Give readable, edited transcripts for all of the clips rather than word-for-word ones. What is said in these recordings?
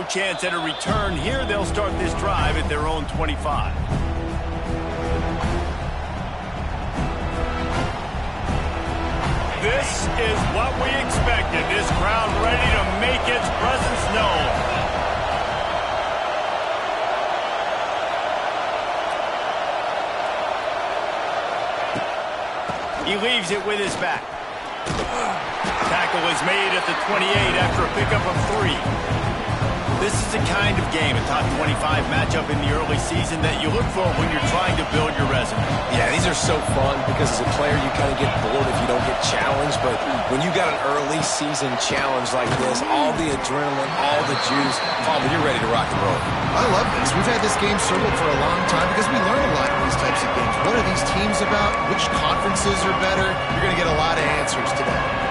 chance at a return here. They'll start this drive at their own 25. This is what we expected. This crowd ready to make its presence known. He leaves it with his back. Tackle is made at the 28 after a pickup of 3. This is the kind of game, a top 25 matchup in the early season that you look for when you're trying to build your resume. Yeah, these are so fun because as a player you kind of get bored if you don't get challenged, but when you got an early season challenge like this, all the adrenaline, all the juice, Palmer, you're ready to rock and roll. I love this. We've had this game circled for a long time because we learn a lot in these types of games. What are these teams about? Which conferences are better? You're going to get a lot of answers today.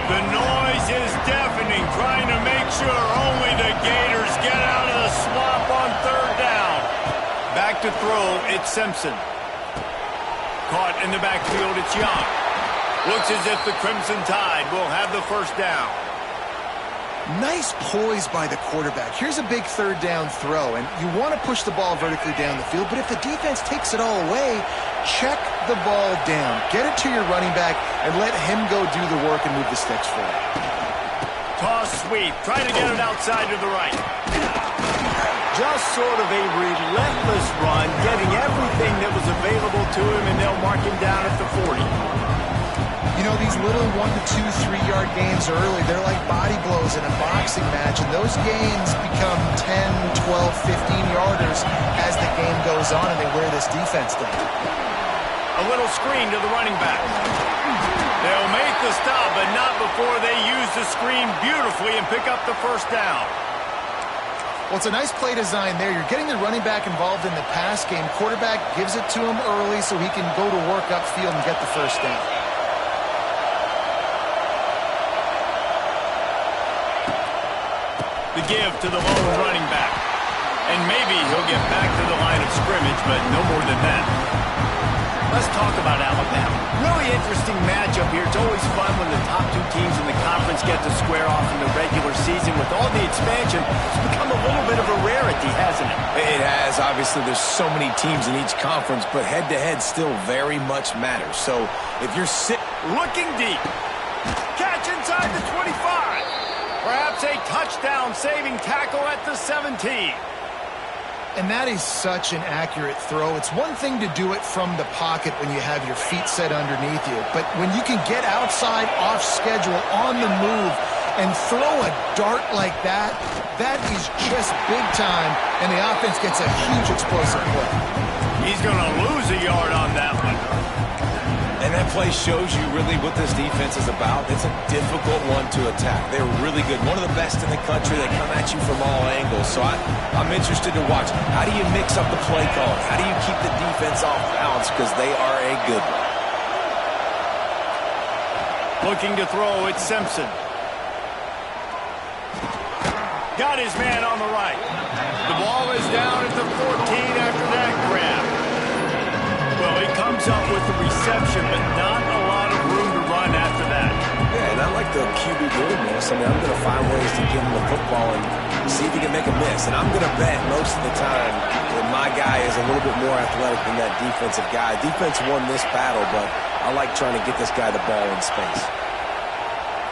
The noise is deafening, trying to make sure only the Gators get out of the swamp on 3rd down. Back to throw, it's Simpson. Caught in the backfield, it's Young. Looks as if the Crimson Tide will have the 1st down. Nice poise by the quarterback. Here's a big 3rd down throw, and you want to push the ball vertically down the field, but if the defense takes it all away, check the ball down. Get it to your running back and let him go do the work and move the sticks for it. Toss sweep, try to get it outside to the right. Just sort of a relentless run, getting everything that was available to him, and they'll mark him down at the 40. You know, these little 1 to 2, 3-yard gains early, they're like body blows in a boxing match, and those gains become 10, 12, 15-yarders as the game goes on and they wear this defense down. A little screen to the running back. They'll make the stop, but not before they use the screen beautifully and pick up the 1st down. Well, it's a nice play design there. You're getting the running back involved in the pass game. Quarterback gives it to him early so he can go to work upfield and get the 1st down. The give to the lone running back. And maybe he'll get back to the line of scrimmage, but no more than that. Let's talk about Alabama. Really interesting matchup here. It's always fun when the top 2 teams in the conference get to square off in the regular season. With all the expansion, it's become a little bit of a rarity, hasn't it? It has. Obviously, there's so many teams in each conference, but head-to-head still very much matters. So if you're looking deep. Catch inside the 25. Perhaps a touchdown-saving tackle at the 17. And that is such an accurate throw. It's one thing to do it from the pocket when you have your feet set underneath you, but when you can get outside, off schedule, on the move, and throw a dart like that, that is just big time, and the offense gets a huge explosive play. He's going to lose a yard on that one. And that play shows you really what this defense is about. It's a difficult one to attack. They're really good. One of the best in the country. They come at you from all angles. So I'm interested to watch. How do you mix up the play call? How do you keep the defense off balance? Because they are a good one. Looking to throw, it's Simpson. Got his man on the right. The ball is down at the 14 after that grab. Well, he comes up with the reception, but not a lot of room to run after that. Yeah, and I like the QB doing this. I mean, I'm going to find ways to give him the football and see if he can make a miss. And I'm going to bet most of the time that my guy is a little bit more athletic than that defensive guy. Defense won this battle, but I like trying to get this guy the ball in space.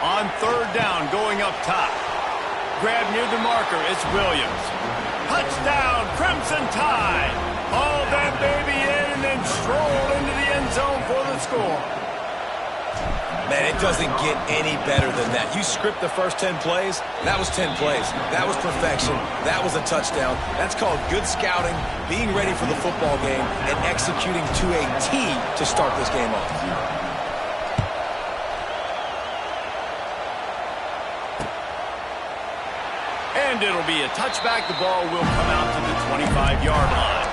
On 3rd down, going up top. Grab near the marker, it's Williams. Touchdown, Crimson Tide. Haul that baby in and then stroll into the end zone for the score. Man, it doesn't get any better than that. You script the first 10 plays, that was 10 plays. That was perfection. That was a touchdown. That's called good scouting, being ready for the football game, and executing to a T to start this game off. And it'll be a touchback. The ball will come out to the 25-yard line.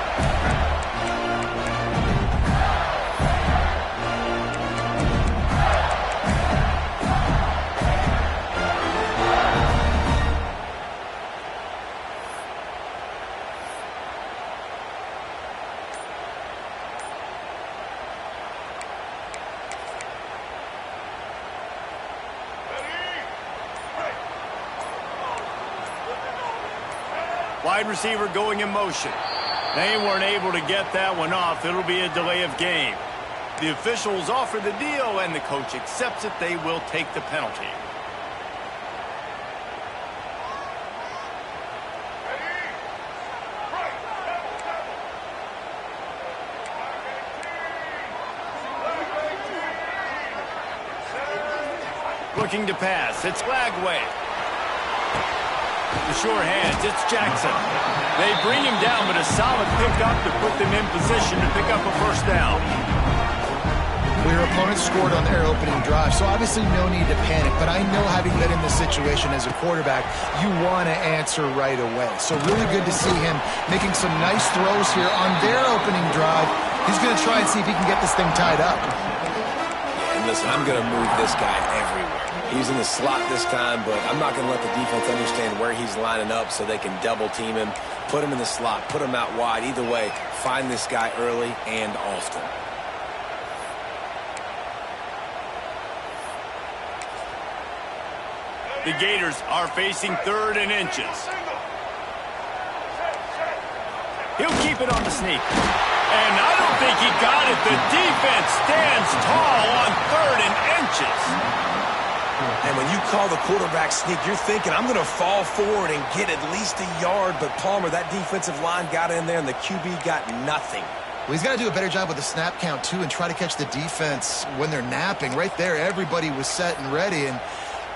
Wide receiver going in motion. They weren't able to get that one off. It'll be a delay of game. The officials offer the deal, and the coach accepts it. They will take the penalty. Looking to pass. It's Lagway. The sure hands. It's Jackson. They bring him down, but a solid pickup to put them in position to pick up a first down. Well, your opponent scored on their opening drive, so obviously no need to panic. But I know, having been in this situation as a quarterback, you want to answer right away. So really good to see him making some nice throws here on their opening drive. He's going to try and see if he can get this thing tied up. And listen, I'm going to move this guy everywhere. He's in the slot this time, but I'm not going to let the defense understand where he's lining up so they can double team him, put him in the slot, put him out wide. Either way, find this guy early and often. The Gators are facing 3rd and inches. He'll keep it on the sneak. And I don't think he got it. The defense stands tall on 3rd and inches. And when you call the quarterback sneak, you're thinking, I'm going to fall forward and get at least a yard. But Palmer, that defensive line got in there, and the QB got nothing. Well, he's got to do a better job with the snap count, too, and try to catch the defense when they're napping. Right there, everybody was set and ready. And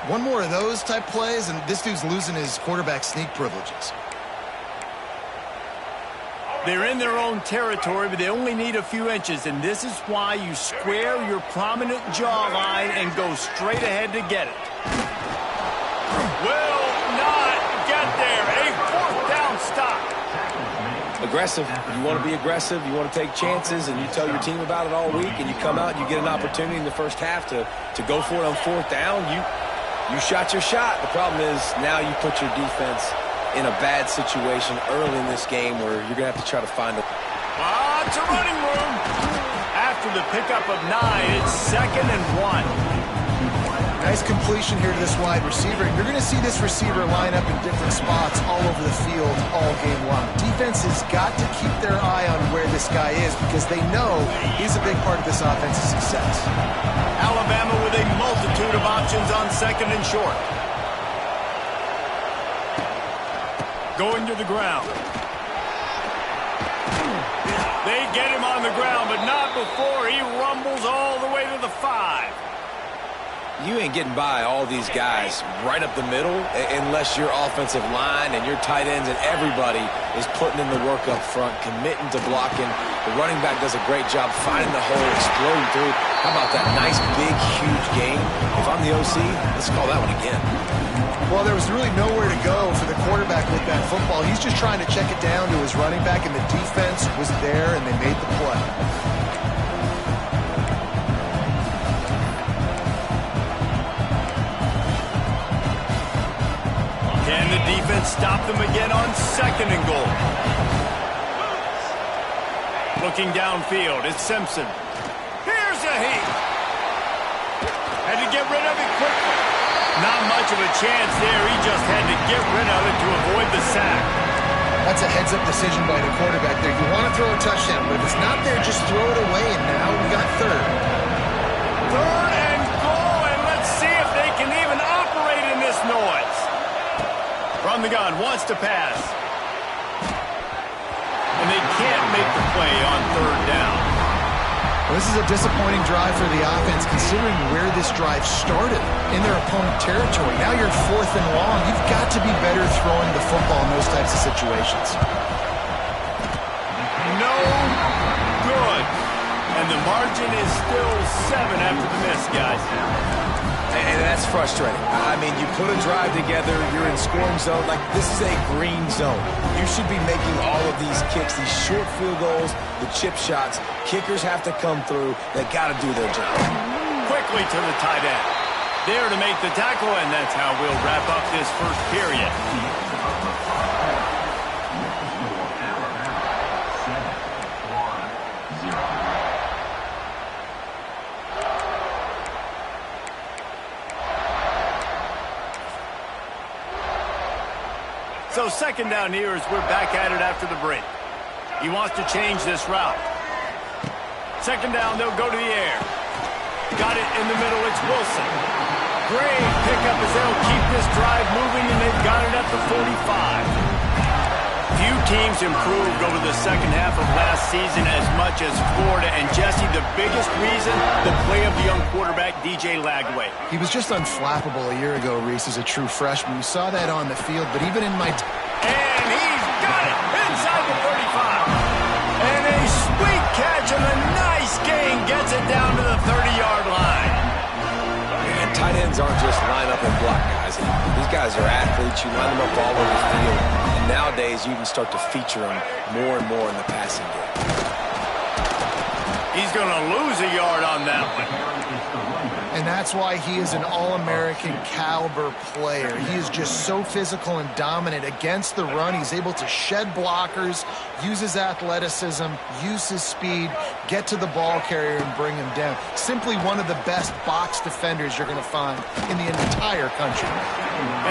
one more of those type plays, and this dude's losing his quarterback sneak privileges. They're in their own territory, but they only need a few inches, and this is why you square your prominent jawline and go straight ahead to get it. Will not get there. A 4th down stop. Aggressive. You want to be aggressive. You want to take chances, and you tell your team about it all week, and you come out and you get an opportunity in the first half to go for it on 4th down. You shot your shot. The problem is now you put your defense in a bad situation early in this game where you're going to have to try to find a... Lots of running room. After the pickup of 9, it's 2nd and 1. Nice completion here to this wide receiver. And you're going to see this receiver line up in different spots all over the field all game long. Defense has got to keep their eye on where this guy is because they know he's a big part of this offense's success. Alabama with a multitude of options on 2nd and short. Going to the ground. They get him on the ground, but not before he rumbles all the way to the 5. You ain't getting by all these guys right up the middle unless your offensive line and your tight ends and everybody is putting in the work up front, committing to blocking. The running back does a great job finding the hole, exploding through. How about that nice, big, huge game? If I'm the OC, let's call that one again. Well, there was really nowhere to go for the quarterback with that football. He's just trying to check it down to his running back, and the defense was there, and they made the play. Can the defense stop them again on 2nd and goal? Looking downfield, it's Simpson. Here's a heat. Had to get rid of it quickly. Not much of a chance there. He just had to get rid of it to avoid the sack. That's a heads-up decision by the quarterback there. You want to throw a touchdown, but if it's not there, just throw it away, and now we got 3rd. 3rd and goal, and let's see if they can even operate in this noise. From the gun, wants to pass. And they can't make the play on 3rd down. Well, this is a disappointing drive for the offense, considering where this drive started, in their opponent territory. Now you're 4th and long. You've got to be better throwing the football in those types of situations. No good. And the margin is still 7 after the miss, guys. And that's frustrating. I mean, you put a drive together, you're in scoring zone. Like, this is a green zone. You should be making all of these kicks, these short field goals, the chip shots. Kickers have to come through. They got to do their job. Quickly to the tight end. There to make the tackle, and that's how we'll wrap up this first period. So second down here as we're back at it after the break. He wants to change this route. Second down, they'll go to the air. Got it in the middle, it's Wilson. Great pickup as they'll keep this drive moving, and they've got it at the 45. Few teams improved over the second half of last season as much as Florida. And Jesse, the biggest reason, the play of the young quarterback, DJ Lagway. He was just unflappable a year ago, Reese, as a true freshman. We saw that on the field, but even in my... And he's got it inside the 35. And a sweet catch and a nice gain gets it down to the 30-yard line. And tight ends aren't just line up and block guys. These guys are athletes. You line them up all over the field. And nowadays, you can start to feature them more and more in the passing game. He's going to lose a yard on that one. And that's why he is an All-American caliber player. He is just so physical and dominant against the run. He's able to shed blockers, use his athleticism, use his speed, get to the ball carrier and bring him down. Simply one of the best box defenders you're going to find in the entire country.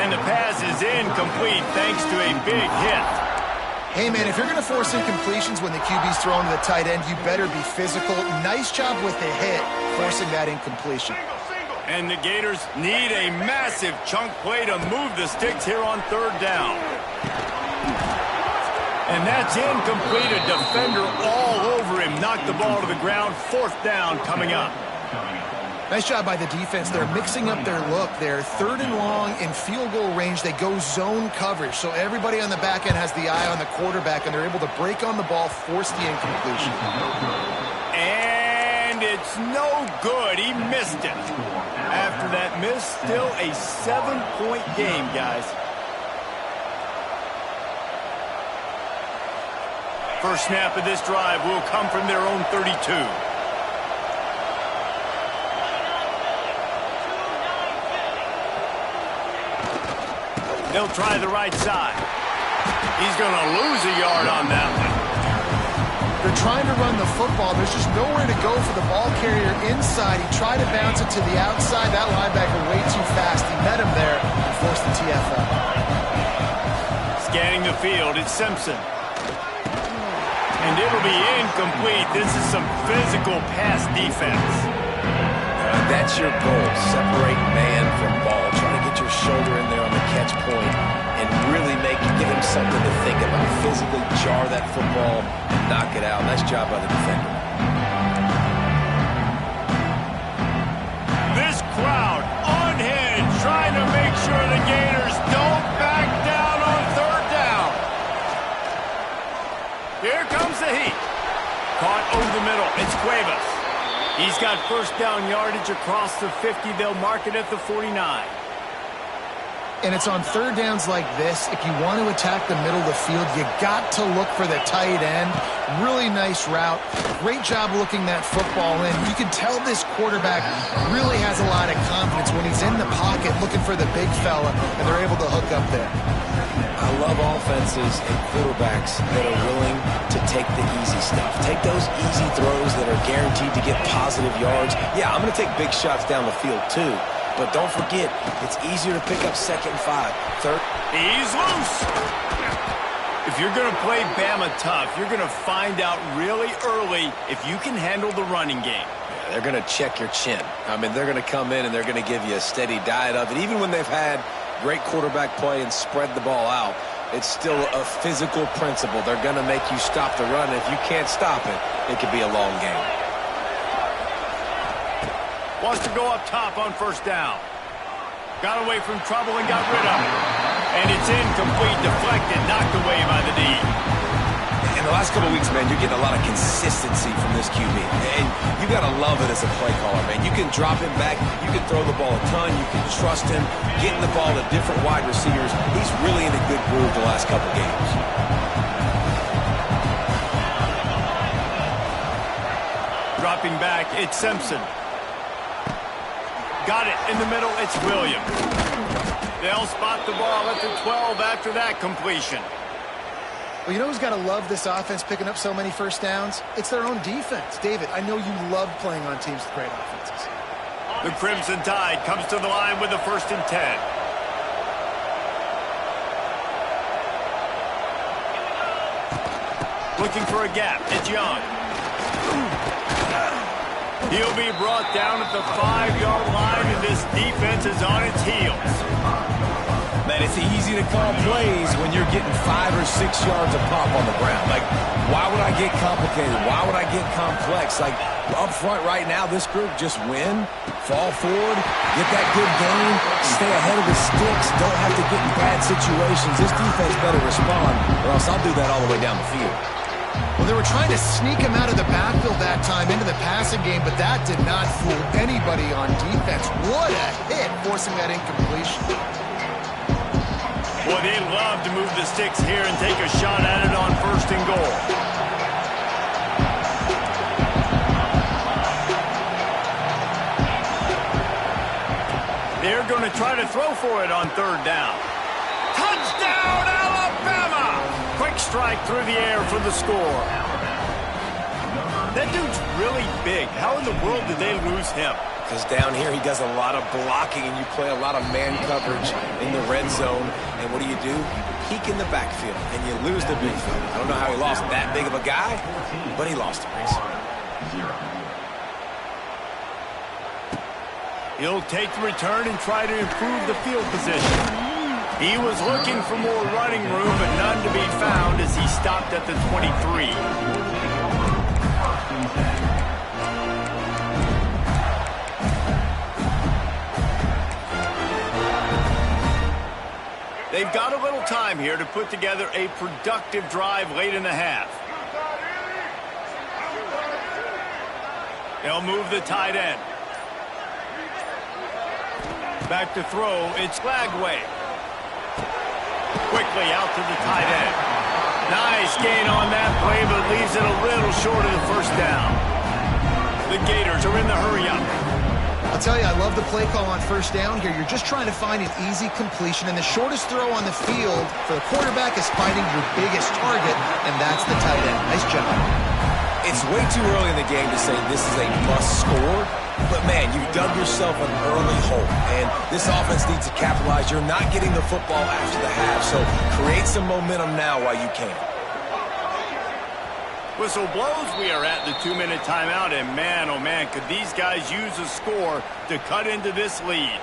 And the pass is incomplete thanks to a big hit. Hey, man, if you're going to force incompletions when the QB's throwing to the tight end, you better be physical. Nice job with the hit, forcing that incompletion. And the Gators need a massive chunk play to move the sticks here on third down. And that's incomplete. A defender all over him. Knocked the ball to the ground. Fourth down coming up. Nice job by the defense. They're mixing up their look. They're third and long in field goal range. They go zone coverage. So everybody on the back end has the eye on the quarterback, and they're able to break on the ball, force the incompletion. And it's no good. He missed it. After that miss, still a 7-point game, guys. First snap of this drive will come from their own 32. They'll try the right side. He's going to lose a yard on that one. They're trying to run the football. There's just nowhere to go for the ball carrier inside. He tried to bounce it to the outside. That linebacker way too fast. He met him there and forced the TFL. Scanning the field, it's Simpson. And it'll be incomplete. This is some physical pass defense. That's your goal. Separate man from ball. Try to get your shoulder in there on the catch point and really give him something to think about. Physically jar that football and knock it out. Nice job by the defender. This crowd unhinged, trying to make sure the Gators don't back down on third down. Here comes the heat. Caught over the middle. It's Cuevas. He's got first down yardage across the 50. They'll mark it at the 49. And it's on third downs like this. If you want to attack the middle of the field, you got to look for the tight end. Really nice route. Great job looking that football in. You can tell this quarterback really has a lot of confidence when he's in the pocket looking for the big fella, and they're able to hook up there. I love offenses and quarterbacks that are willing to take the easy stuff. Take those easy throws that are guaranteed to get positive yards. Yeah, I'm going to take big shots down the field too. But don't forget, it's easier to pick up second and 5. Third. He's loose. If you're going to play Bama tough, you're going to find out really early if you can handle the running game. Yeah, they're going to check your chin. I mean, they're going to come in and they're going to give you a steady diet of it. Even when they've had great quarterback play and spread the ball out, it's still a physical principle. They're going to make you stop the run. If you can't stop it, it could be a long game. Wants to go up top on first down. Got away from trouble and got rid of it. And it's incomplete, deflected, knocked away by the D. In the last couple of weeks, man, you're getting a lot of consistency from this QB. And you got to love it as a play caller, man. You can drop him back. You can throw the ball a ton. You can trust him, getting the ball to different wide receivers. He's really in a good groove the last couple of games. Dropping back, it's Simpson. Got it in the middle, it's Williams. They'll spot the ball at the 12 after that completion. Well, you know who's got to love this offense picking up so many first downs? It's their own defense. David, I know you love playing on teams with great offenses. The Crimson Tide comes to the line with the 1st and 10. Looking for a gap. It's Young. He'll be brought down at the 5-yard line, and this defense is on its heels. Man, it's easy to call plays when you're getting 5 or 6 yards of pop on the ground. Like, why would I get complicated? Why would I get complex? Like, up front right now, this group just win, fall forward, get that good gain, stay ahead of the sticks, don't have to get in bad situations. This defense better respond, or else I'll do that all the way down the field. Well, they were trying to sneak him out of the backfield that time into the passing game, but that did not fool anybody on defense. What a hit, forcing that incompletion. Boy, they love to move the sticks here and take a shot at it on 1st and goal. They're going to try to throw for it on 3rd down. Touchdown, Alabama! Quick strike through the air for the score. That dude's really big. How in the world did they lose him? Because down here he does a lot of blocking, and you play a lot of man coverage in the red zone. And what do? You peek in the backfield, and you lose the big field. I don't know how he lost that big of a guy, but he lost him. He'll take the return and try to improve the field position. He was looking for more running room, but none to be found as he stopped at the 23. They've got a little time here to put together a productive drive late in the half. They'll move the tight end. Back to throw, it's Flagway. Quickly out to the tight end. Nice gain on that play, but leaves it a little short of the 1st down. The Gators are in the hurry-up. I'll tell you, I love the play call on 1st down here. You're just trying to find an easy completion, and the shortest throw on the field for the quarterback is finding your biggest target, and that's the tight end. Nice job. It's way too early in the game to say this is a must score, but man, you've dug yourself an early hole, and this offense needs to capitalize. You're not getting the football after the half, so create some momentum now while you can. Whistle blows, we are at the 2-minute timeout, and man, oh man, could these guys use a score to cut into this lead.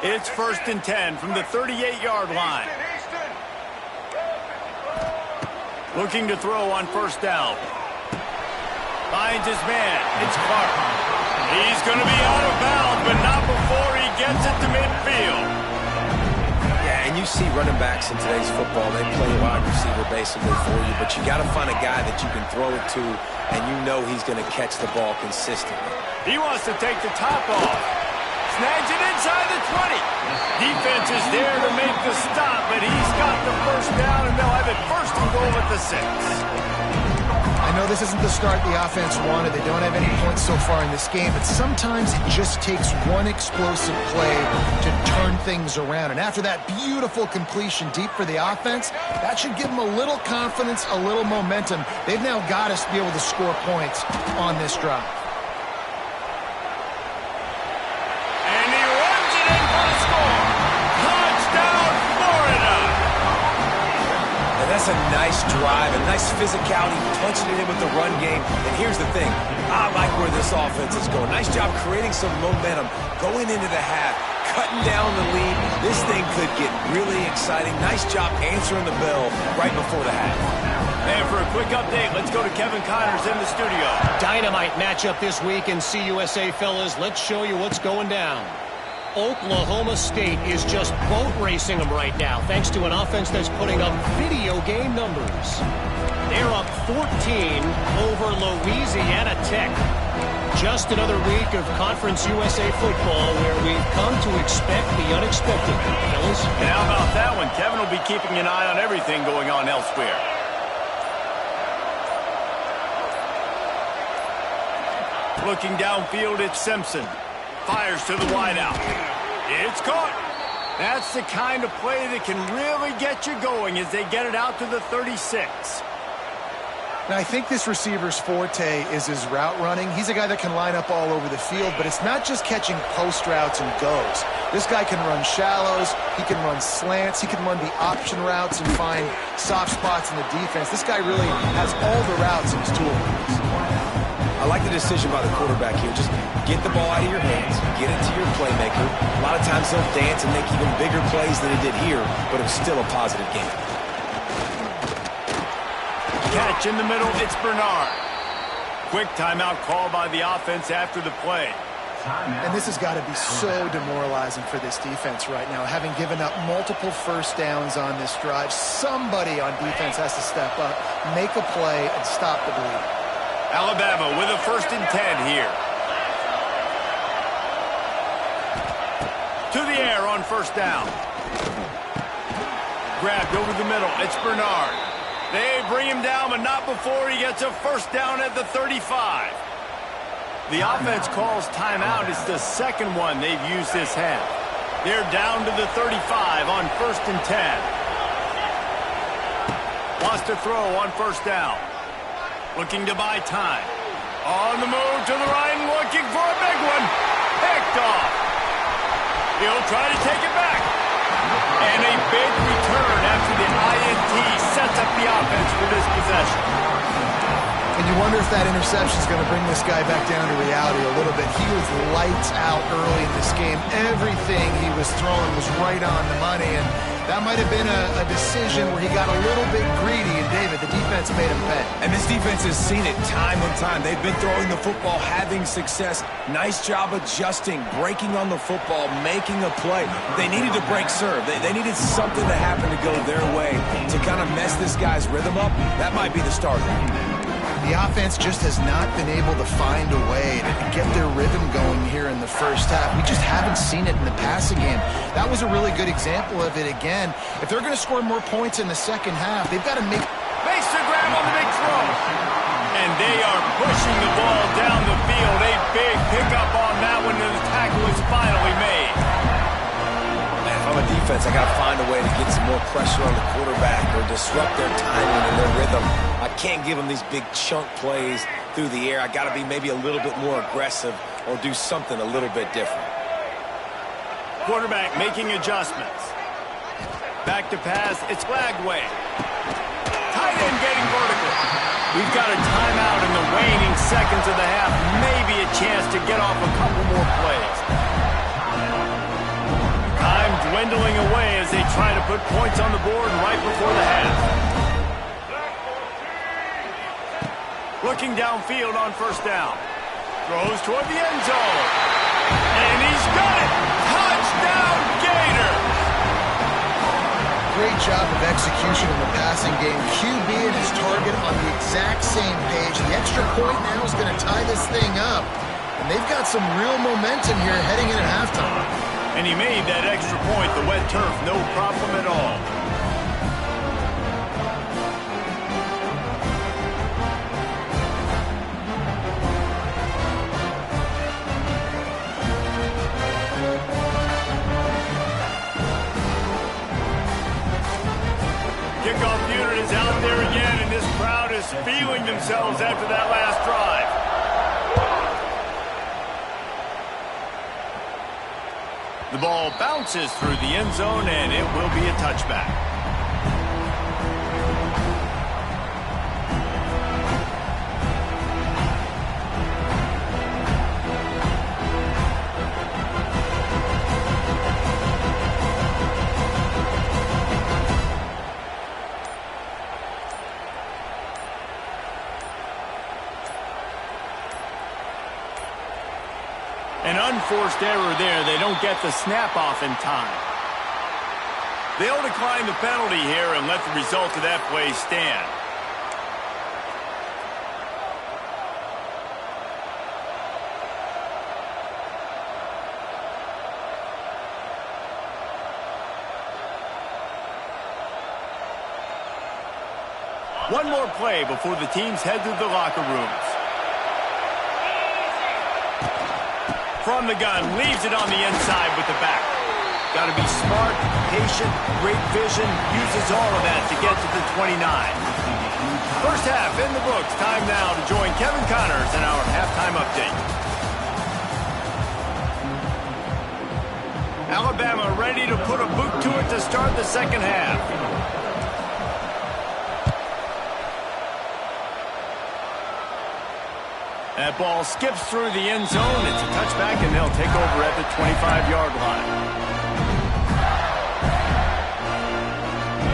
It's 1st and 10 from the 38-yard line. Looking to throw on 1st down. Finds his man. It's Clark. He's going to be out of bounds, but not before he gets it to midfield. Yeah, and you see running backs in today's football, they play wide receiver basically for you, but you got to find a guy that you can throw it to, and you know he's going to catch the ball consistently. He wants to take the top off. Snags it inside the 20. Defense is there to make the stop, but he's got the 1st down, and they'll have it 1st and goal at the 6. I know this isn't the start the offense wanted. They don't have any points so far in this game, but sometimes it just takes one explosive play to turn things around. And after that beautiful completion deep for the offense, that should give them a little confidence, a little momentum. They've now got us to be able to score points on this drive. And he runs it in for the score. Touchdown, Florida! And that's a nice drive, a nice physicality, punching it in with the run game. And here's the thing, I like where this offense is going. Nice job creating some momentum, going into the half, cutting down the lead. This thing could get really exciting. Nice job answering the bell right before the half. And for a quick update, let's go to Kevin Connors in the studio. Dynamite matchup this week in CUSA, fellas. Let's show you what's going down. Oklahoma State is just boat racing them right now, thanks to an offense that's putting up video game numbers. They're up 14 over Louisiana Tech. Just another week of Conference USA football where we've come to expect the unexpected, fellas. And how about that one? Kevin will be keeping an eye on everything going on elsewhere. Looking downfield, it's Simpson. Fires to the wideout. It's caught. That's the kind of play that can really get you going as they get it out to the 36. And I think this receiver's forte is his route running. He's a guy that can line up all over the field, but it's not just catching post routes and goes. This guy can run shallows, he can run slants, he can run the option routes and find soft spots in the defense. This guy really has all the routes in his toolbox. I like the decision by the quarterback here. Just get the ball out of your hands, get it to your playmaker. A lot of times they'll dance and make even bigger plays than he did here, but it was still a positive game. Catch in the middle, it's Bernard. Quick timeout call by the offense after the play. And this has got to be so demoralizing for this defense right now. Having given up multiple first downs on this drive, somebody on defense has to step up, make a play, and stop the bleeding. Alabama with a 1st and 10 here. To the air on 1st down. Grabbed over the middle, it's Bernard. They bring him down, but not before he gets a 1st down at the 35. The offense calls timeout. It's the 2nd one they've used this half. They're down to the 35 on 1st and 10. Wants to throw on 1st down. Looking to buy time. On the move to the right and looking for a big one. Picked off. He'll try to take it back. And a big return after the INT sets up the offense for this possession. And you wonder if that interception is going to bring this guy back down to reality a little bit. He was lights out early in this game. Everything he was throwing was right on the money, and that might have been a decision where he got a little bit greedy, and David, the defense made him pay. And this defense has seen it time and time. They've been throwing the football, having success. Nice job adjusting, breaking on the football, making a play. They needed to break serve. They needed something to happen to go their way to kind of mess this guy's rhythm up. That might be the starter. The offense just has not been able to find a way to get their rhythm going here in the first half. We just haven't seen it in the passing game. That was a really good example of it again. If they're going to score more points in the second half, they've got to make... Makes the grab on the big throw. And they are pushing the ball down the field. A big pickup on that one, and the tackle is finally made. Man, if I'm a defense, I got to find a way to get some more pressure on the quarterback or disrupt their timing and their rhythm. I can't give them these big chunk plays through the air. I got to be maybe a little bit more aggressive or do something a little bit different. Quarterback making adjustments. Back to pass, it's Lagway. Tight end getting vertical. We've got a timeout in the waning seconds of the half. Maybe a chance to get off a couple more plays. Time dwindling away as they try to put points on the board right before the half. Looking downfield on 1st down. Throws toward the end zone. And he's got it! Touchdown, Gators! Great job of execution in the passing game. QB and his target on the exact same page. The extra point now is going to tie this thing up. And they've got some real momentum here heading in at halftime. And he made that extra point, the wet turf, no problem at all. Kickoff unit is out there again, and this crowd is feeling themselves after that last drive. The ball bounces through the end zone, and it will be a touchback. An unforced error there. They don't get the snap off in time. They'll decline the penalty here and let the result of that play stand. One more play before the teams head to the locker rooms. From the gun, leaves it on the inside with the back. Got to be smart, patient, great vision, uses all of that to get to the 29. First half in the books. Time now to join Kevin Connors in our halftime update. Alabama ready to put a boot to it to start the second half. That ball skips through the end zone. It's a touchback, and they'll take over at the 25-yard line.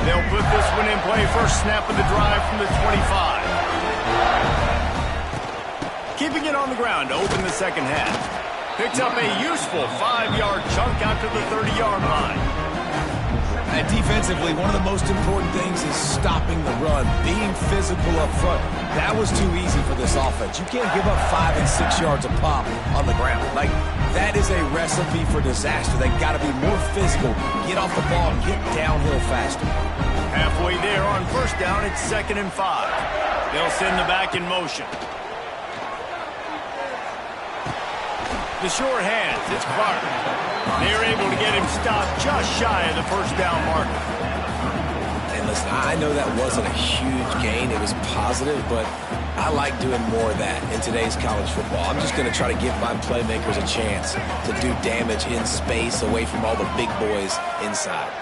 They'll put this one in play. First snap of the drive from the 25. Keeping it on the ground to open the second half. Picks up a useful 5-yard chunk out to the 30-yard line. And defensively, one of the most important things is stopping the run, being physical up front. That was too easy for this offense. You can't give up 5 and 6 yards a pop on the ground. Like, that is a recipe for disaster. They got to be more physical, get off the ball, and get downhill faster. Halfway there on first down, it's 2nd and 5. They'll send the back in motion. The short hands, it's Clark. They're able to get him stopped just shy of the first down marker. And listen, I know that wasn't a huge gain. It was positive, but I like doing more of that in today's college football. I'm just going to try to give my playmakers a chance to do damage in space away from all the big boys inside.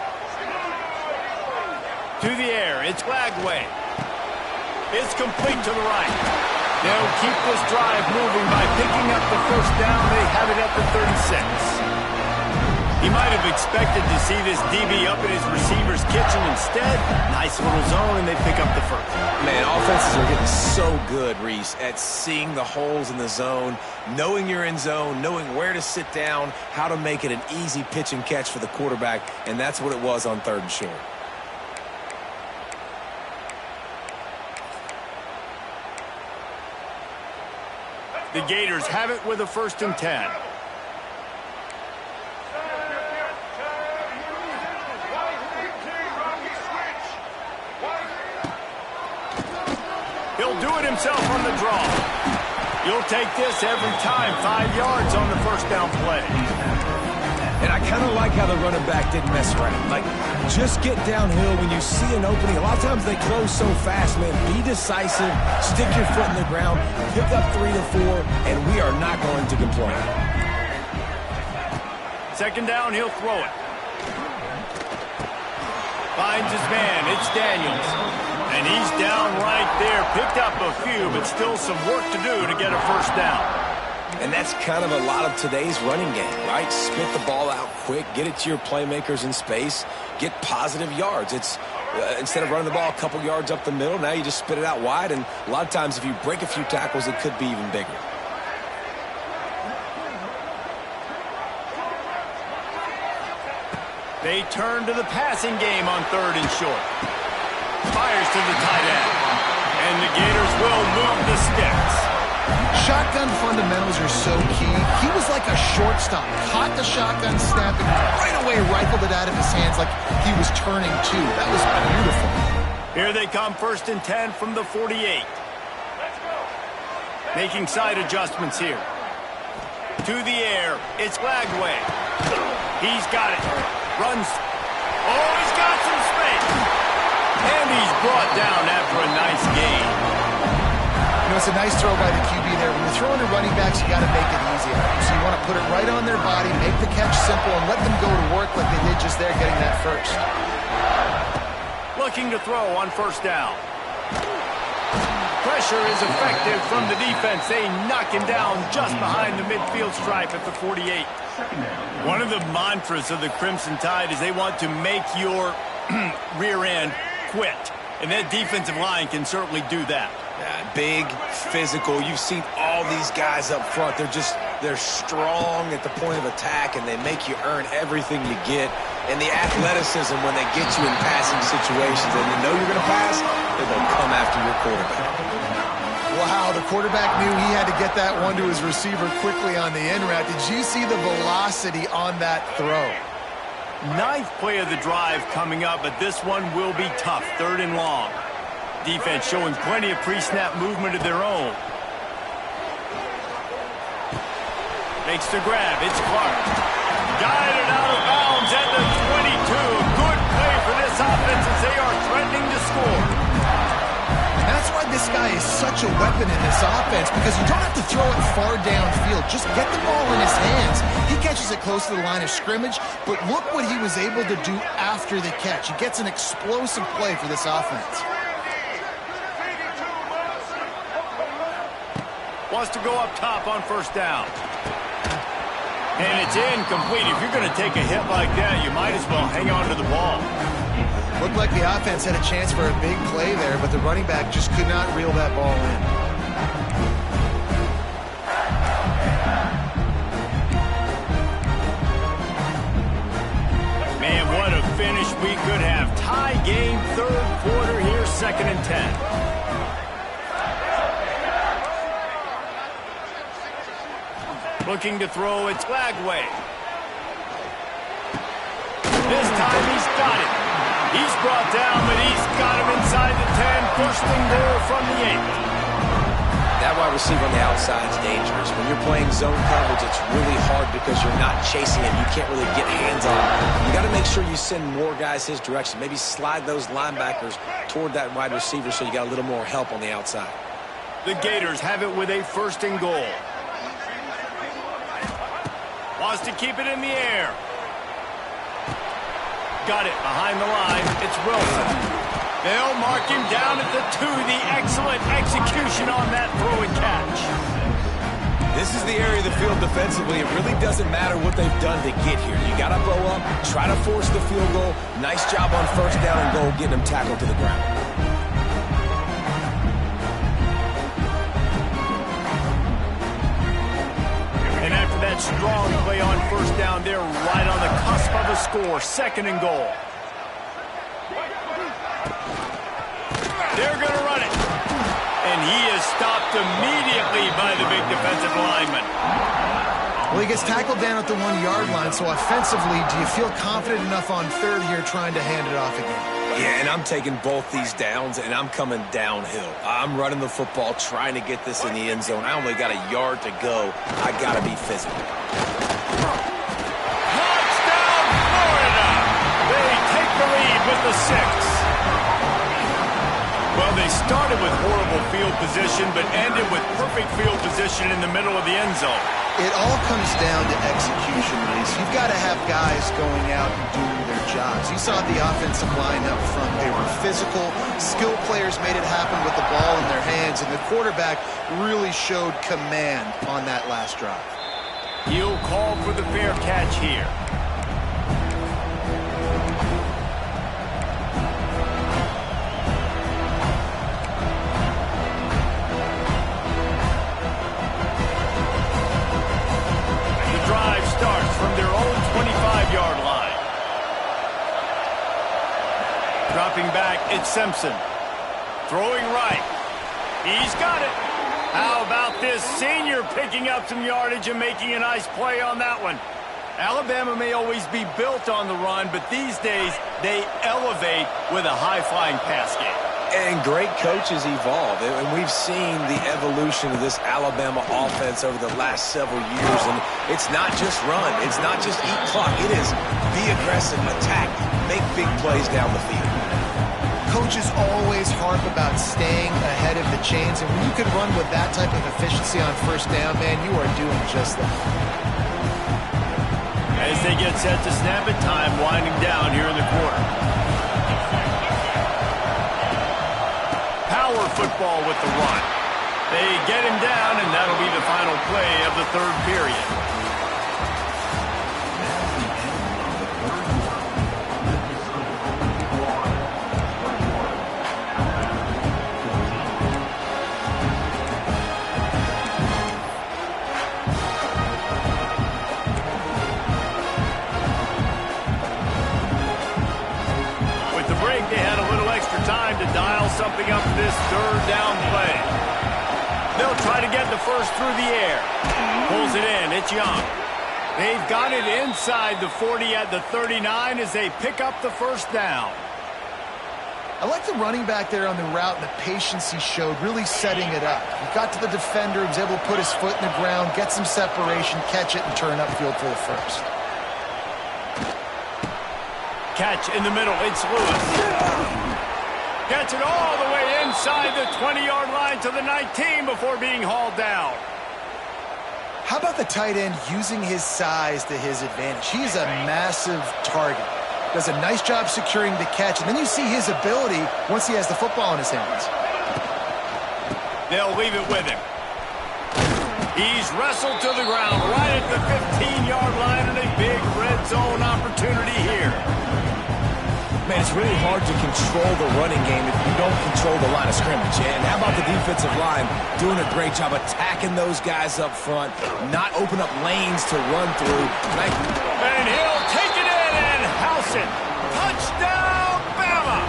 To the air, it's Lagway. It's complete to the right. They'll keep this drive moving by picking up the first down. They have it at the 36. He might have expected to see this DB up in his receiver's kitchen. Instead, nice little zone, and they pick up the first. Man, offenses are getting so good, Reese, at seeing the holes in the zone, knowing you're in zone, knowing where to sit down, how to make it an easy pitch and catch for the quarterback, and that's what it was on 3rd and short. The Gators have it with a 1st and 10. He'll do it himself on the draw. You'll take this every time. 5 yards on the first down play. And I kind of like how the running back didn't mess around. Like, just get downhill when you see an opening. A lot of times they close so fast, man. Be decisive, stick your foot in the ground, pick up 3 to 4, and we are not going to complain. 2nd down, he'll throw it. Finds his man. It's Daniels. And he's down right there. Picked up a few, but still some work to do to get a first down. And that's kind of a lot of today's running game, right? Spit the ball out quick, get it to your playmakers in space, get positive yards. It's instead of running the ball a couple yards up the middle, now you just spit it out wide, and a lot of times if you break a few tackles, it could be even bigger. They turn to the passing game on 3rd and short. Fires to the tight end. And the Gators will move the sticks. Shotgun fundamentals are so key. He was like a shortstop. Caught the shotgun snap and right away rifled it out of his hands like he was turning too. That was beautiful. Here they come, 1st and 10 from the 48. Making side adjustments here. To the air, it's Lagway. He's got it. Runs. Oh, he's got some space. And he's brought down after a nice gain. You know, it's a nice throw by the QB there. When you're throwing to running backs, you got to make it easy. So you want to put it right on their body, make the catch simple, and let them go to work like they did just there getting that first. Looking to throw on 1st down. Pressure is effective from the defense. They knock him down just behind the midfield stripe at the 48. One of the mantras of the Crimson Tide is they want to make your rear end quit. And that defensive line can certainly do that. Yeah, big, physical. You've seen all these guys up front. They're strong at the point of attack, and they make you earn everything you get. And the athleticism when they get you in passing situations and you know you're going to pass, they're going to come after your quarterback. Wow, the quarterback knew he had to get that one to his receiver quickly on the in route. Did you see the velocity on that throw? 9th play of the drive coming up, but this one will be tough. 3rd and long. Defense showing plenty of pre-snap movement of their own. Makes the grab. It's Clark. Guided out of bounds at the 22. Good play for this offense as they are threatening to score. And that's why this guy is such a weapon in this offense because you don't have to throw it far downfield. Just get the ball in his hands. He catches it close to the line of scrimmage, but look what he was able to do after the catch. He gets an explosive play for this offense. Wants to go up top on first down. And it's incomplete. If you're going to take a hit like that, you might as well hang on to the ball. Looked like the offense had a chance for a big play there, but the running back just could not reel that ball in. Man, what a finish we could have. Tie game, third quarter here, 2nd and 10. Looking to throw, it's Lagway. This time he's got it. He's brought down, but he's got him inside the 10. First and goal from the 8. That wide receiver on the outside is dangerous. When you're playing zone coverage, it's really hard because you're not chasing him. You can't really get hands on him. You got to make sure you send more guys his direction. Maybe slide those linebackers toward that wide receiver so you got a little more help on the outside. The Gators have it with a first and goal. Wants to keep it in the air. Got it behind the line. It's Wilson. They'll mark him down at the 2. The excellent execution on that throw and catch. This is the area of the field defensively. It really doesn't matter what they've done to get here. You got to bow up, try to force the field goal. Nice job on first down and goal, getting them tackled to the ground. And after that strong play on first down, they're right on the cusp of a score. 2nd and goal. They're going to run it. And he is stopped immediately by the big defensive lineman. Well, he gets tackled down at the 1-yard line, so offensively, do you feel confident enough on third here trying to hand it off again? Yeah, and I'm taking both these downs, and I'm coming downhill. I'm running the football, trying to get this in the end zone. I only got a yard to go. I got to be physical. Touchdown, Florida! They take the lead with the 6. Well, they started with horrible field position, but ended with perfect field position in the middle of the end zone. It all comes down to execution, Reese. You've got to have guys going out and doing their jobs. You saw the offensive line up front. They were physical. Skilled players made it happen with the ball in their hands, and the quarterback really showed command on that last drive. He'll call for the fair catch here. Starts from their own 25-yard line. Dropping back, it's Simpson. Throwing right. He's got it. How about this senior picking up some yardage and making a nice play on that one? Alabama may always be built on the run, but these days they elevate with a high-flying pass game. And great coaches evolve, and we've seen the evolution of this Alabama offense over the last several years, and it's not just run, it's not just eat clock, it is be aggressive, attack, make big plays down the field. Coaches always harp about staying ahead of the chains, and when you can run with that type of efficiency on first down, man, you are doing just that. As they get set to snap it, time winding down here in the quarter. Power football with the run. They get him down, and that'll be the final play of the third period. With the break, they had a little extra time to dial something up this third down play. They'll try to get the first through the air. Pulls it in. It's Young. They've got it inside the 40 at the 39 as they pick up the first down. I like the running back there on the route and the patience he showed, really setting it up. He got to the defender, was able to put his foot in the ground, get some separation, catch it, and turn upfield for the first. Catch in the middle. It's Lewis. Gets it all the way inside. inside the 20-yard line to the 19 before being hauled down. How about the tight end using his size to his advantage? He's a massive target. Does a nice job securing the catch, and then you see his ability once he has the football in his hands. They'll leave it with him. He's wrestled to the ground right at the 15-yard line, and a big red zone opportunity here. Man, it's really hard to control the running game if you don't control the line of scrimmage. And how about the defensive line doing a great job attacking those guys up front, not open up lanes to run through. And he'll take it in and house it. Touchdown, Bama!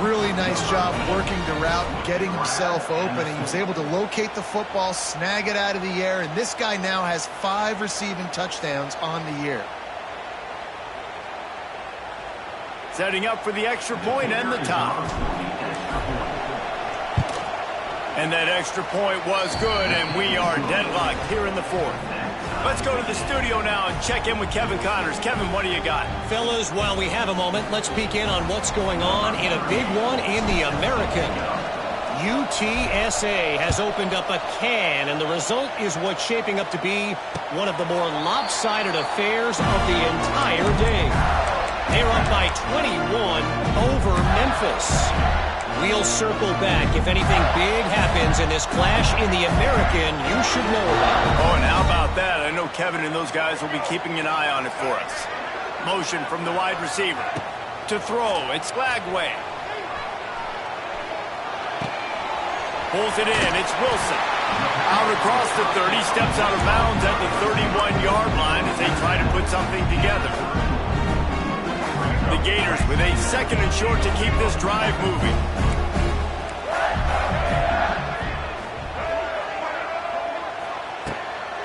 Really nice job working the route and getting himself open. And he was able to locate the football, snag it out of the air, and this guy now has 5 receiving touchdowns on the year. Setting up for the extra point and the top. And that extra point was good, and we are deadlocked here in the fourth. Let's go to the studio now and check in with Kevin Connors. Kevin, what do you got? Fellas, while we have a moment, let's peek in on what's going on in a big one in the American. UTSA has opened up a can, and the result is what's shaping up to be one of the more lopsided affairs of the entire day. They're up by 21 over Memphis. We'll circle back. If anything big happens in this clash in the American, you should know about it. Oh, and how about that? I know Kevin and those guys will be keeping an eye on it for us. Motion from the wide receiver. To throw, it's Lagway. Pulls it in, it's Wilson. Out across the 30, steps out of bounds at the 31-yard line as they try to put something together. The Gators with a second and short to keep this drive moving.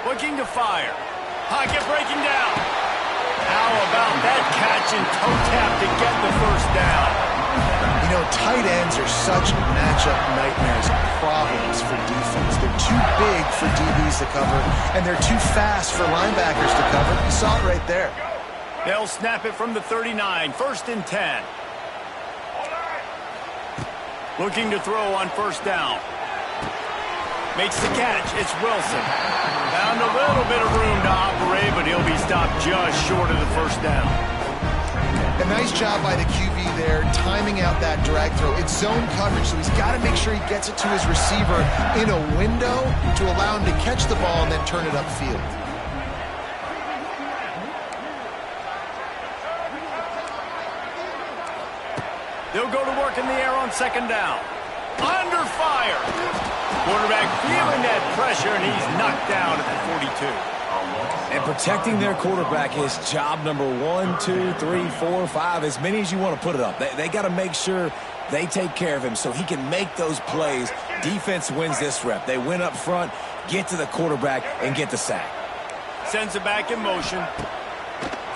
Looking to fire. Pocket breaking down. How about that catch and toe tap to get the first down? You know, tight ends are such matchup nightmares and problems for defense. They're too big for DBs to cover, and they're too fast for linebackers to cover. You saw it right there. They'll snap it from the 39, 1st and 10. Looking to throw on first down. Makes the catch, it's Wilson. Found a little bit of room to operate, but he'll be stopped just short of the first down. A nice job by the QB there, timing out that drag throw. It's zone coverage, so he's got to make sure he gets it to his receiver in a window to allow him to catch the ball and then turn it upfield. They'll go to work in the air on second down. Under fire. Quarterback feeling that pressure, and he's knocked down at the 42. And protecting their quarterback is job number 1, 2, 3, 4, 5, as many as you want to put it up. They got to make sure they take care of him so he can make those plays. Defense wins this rep. They win up front, get to the quarterback, and get the sack. Sends it back in motion.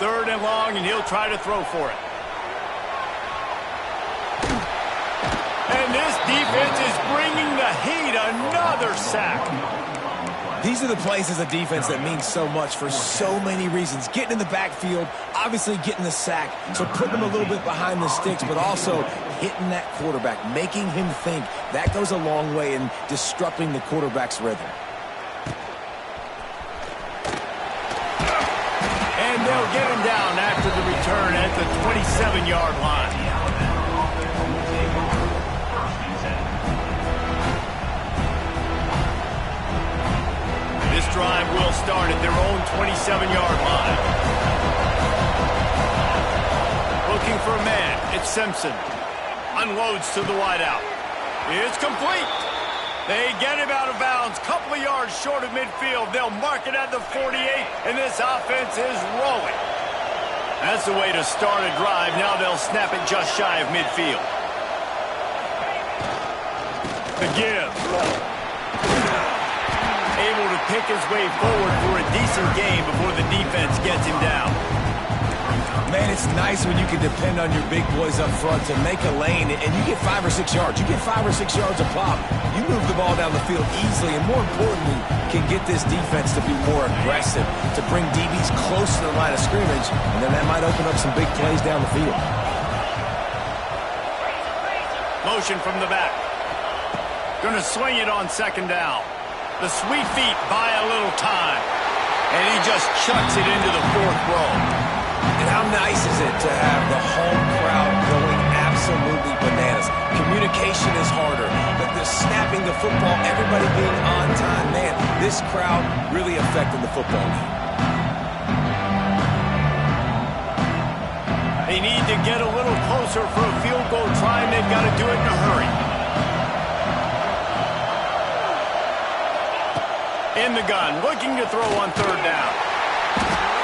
3rd and long, and he'll try to throw for it. And this defense is bringing the heat. Another sack. These are the plays as a defense that mean so much for so many reasons. Getting in the backfield, obviously getting the sack, so putting them a little bit behind the sticks, but also hitting that quarterback, making him think. That goes a long way in disrupting the quarterback's rhythm. And they'll get him down after the return at the 27-yard line. This drive will start at their own 27-yard line. Looking for a man. It's Simpson. Unloads to the wideout. It's complete. They get him out of bounds. Couple of yards short of midfield. They'll mark it at the 48, and this offense is rolling. That's the way to start a drive. Now they'll snap it just shy of midfield. The give. Able to pick his way forward for a decent game before the defense gets him down. Man, it's nice when you can depend on your big boys up front to make a lane, and you get 5 or 6 yards. You get 5 or 6 yards a pop. You move the ball down the field easily, and more importantly, can get this defense to be more aggressive, to bring DBs close to the line of scrimmage, and then that might open up some big plays down the field. Motion from the back. Gonna swing it on second down. The sweet feet buy a little time. And he just chucks it into the fourth row. And how nice is it to have the home crowd going absolutely bananas? Communication is harder, but the snapping the football, everybody being on time, man, this crowd really affected the football game. They need to get a little closer for a field goal try, and they've got to do it in a hurry. In the gun, looking to throw on third down.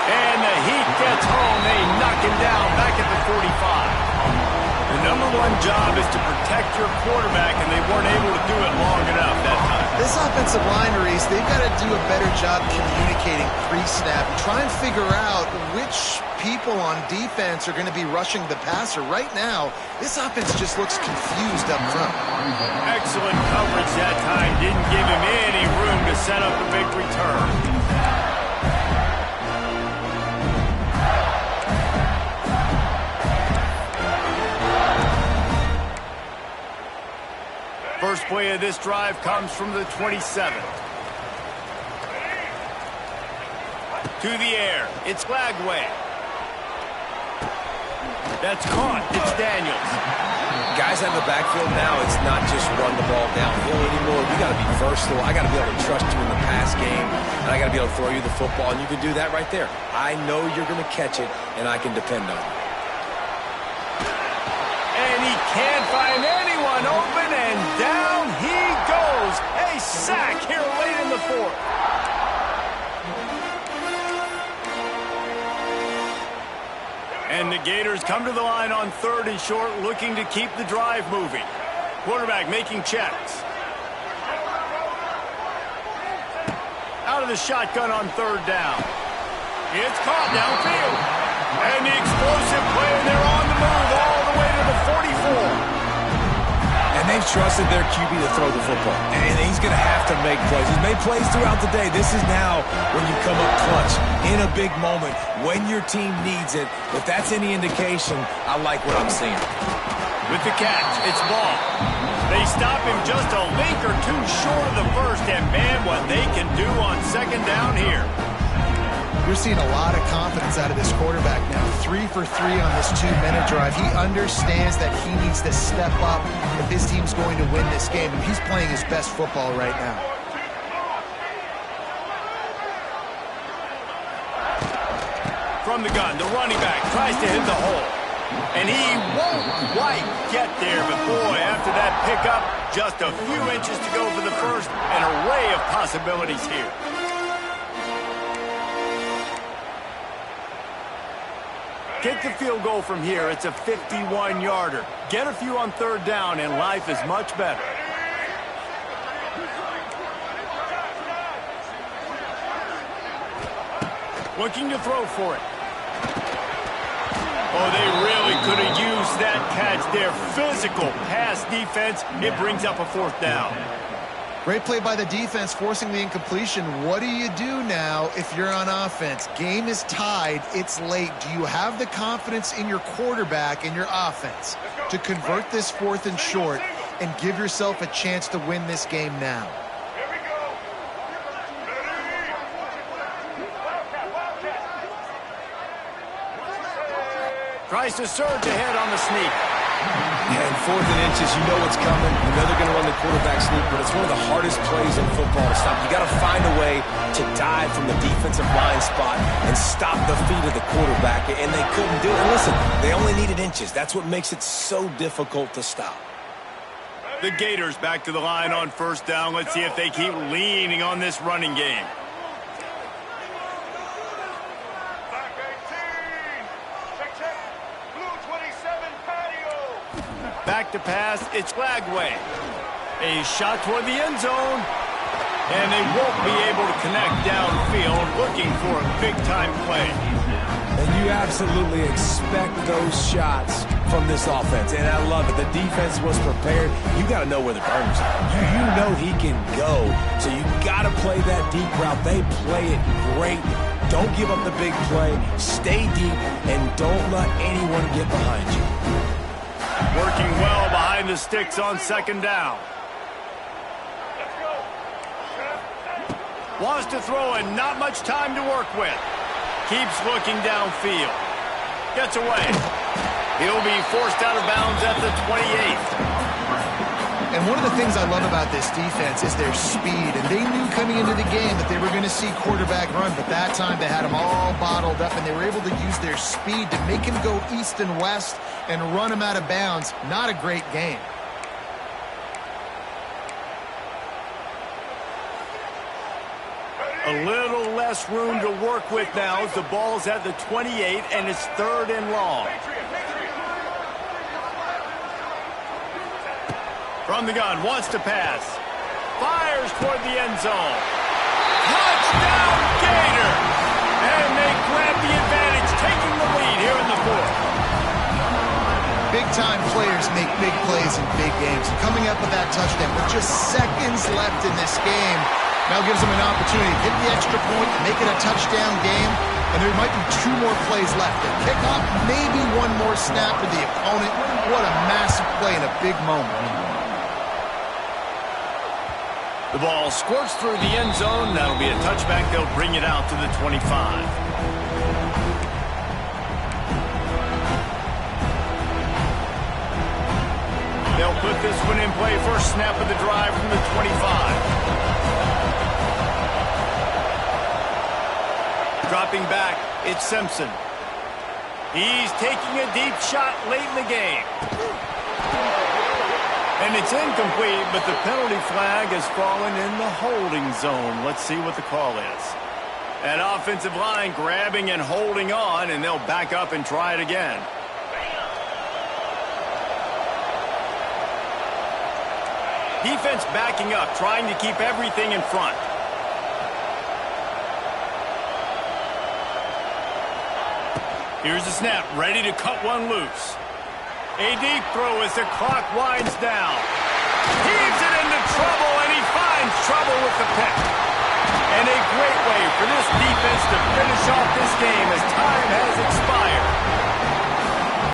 And the heat gets home. They knock him down back at the 45. The number one job is to protect your quarterback, and they weren't able to do it long enough that time. This offensive line, Reese, they've got to do a better job communicating pre-snap and try and figure out which people on defense are going to be rushing the passer. Right now, this offense just looks confused up front. Excellent coverage that time. Didn't give him any room to set up a big return. First play of this drive comes from the 27. To the air. It's Flagway. That's caught. It's Daniels. Guys out of the backfield now, it's not just run the ball downhill anymore. You got to be versatile. I got to be able to trust you in the pass game, and I got to be able to throw you the football, and you can do that right there. I know you're going to catch it, and I can depend on you. And he can't find anyone open, and down he goes. A sack here late in the fourth. And the Gators come to the line on third and short, looking to keep the drive moving. Quarterback making checks. Out of the shotgun on third down. It's caught downfield. And the explosive play, and they're on the move all the way to the 44. And they've trusted their QB to throw the football. And he's going to have to make plays. He's made plays throughout the day. This is now when you come up clutch in a big moment when your team needs it. If that's any indication, I like what I'm seeing. With the catch, it's ball. They stop him just a link or two short of the first. And, man, what they can do on second down here. You're seeing a lot of confidence out of this quarterback now. 3 for 3 on this 2-minute drive. He understands that he needs to step up if his team's going to win this game. And he's playing his best football right now. From the gun, the running back tries to hit the hole. And he won't quite get there. But, boy, after that pickup, just a few inches to go for the first. An array of possibilities here. Kick the field goal from here. It's a 51-yarder. Get a few on third down, and life is much better. Looking to throw for it. Oh, they really could have used that catch there. Physical pass defense. It brings up a fourth down. Great play by the defense, forcing the incompletion. What do you do now if you're on offense? Game is tied. It's late. Do you have the confidence in your quarterback and your offense to convert this fourth and short and give yourself a chance to win this game now? Tries to surge ahead on the sneak. And 4th and inches, you know what's coming. You know they're going to run the quarterback sneak, but it's one of the hardest plays in football to stop. You got to find a way to dive from the defensive line spot and stop the feet of the quarterback, and they couldn't do it. And listen, they only needed inches. That's what makes it so difficult to stop. The Gators back to the line on first down. Let's see if they keep leaning on this running game. Back to pass, it's Flagway. A shot toward the end zone. And they won't be able to connect downfield, looking for a big-time play. And you absolutely expect those shots from this offense. And I love it. The defense was prepared. You got to know where the burners are. You know he can go. So you got to play that deep route. They play it great. Don't give up the big play. Stay deep, and don't let anyone get behind you. Working well behind behind the sticks on second down. Wants to throw and not much time to work with. Keeps looking downfield. Gets away. He'll be forced out of bounds at the 28th. And one of the things I love about this defense is their speed. And they knew coming into the game that they were going to see quarterback run. But that time they had him all bottled up, and they were able to use their speed to make him go east and west and run him out of bounds. Not a great game. A little less room to work with now as the ball's at the 28 and it's 3rd and long. From the gun, wants to pass. Fires toward the end zone. Touchdown, Gator! And they grab the advantage, taking the lead here in the 4th. Big-time players make big plays in big games. Coming up with that touchdown with just seconds left in this game now gives them an opportunity to hit the extra point, make it a touchdown game, and there might be 2 more plays left. The kickoff, maybe 1 more snap for the opponent. What a massive play in a big moment. The ball squirts through the end zone. That'll be a touchback. They'll bring it out to the 25. They'll put this one in play. First snap of the drive from the 25. Dropping back, it's Simpson. He's taking a deep shot late in the game. And it's incomplete, but the penalty flag has fallen in the holding zone. Let's see what the call is. That offensive line grabbing and holding on, and they'll back up and try it again. Defense backing up, trying to keep everything in front. Here's the snap, ready to cut one loose. A deep throw as the clock winds down. Heaves it into trouble, and he finds trouble with the pick. And a great way for this defense to finish off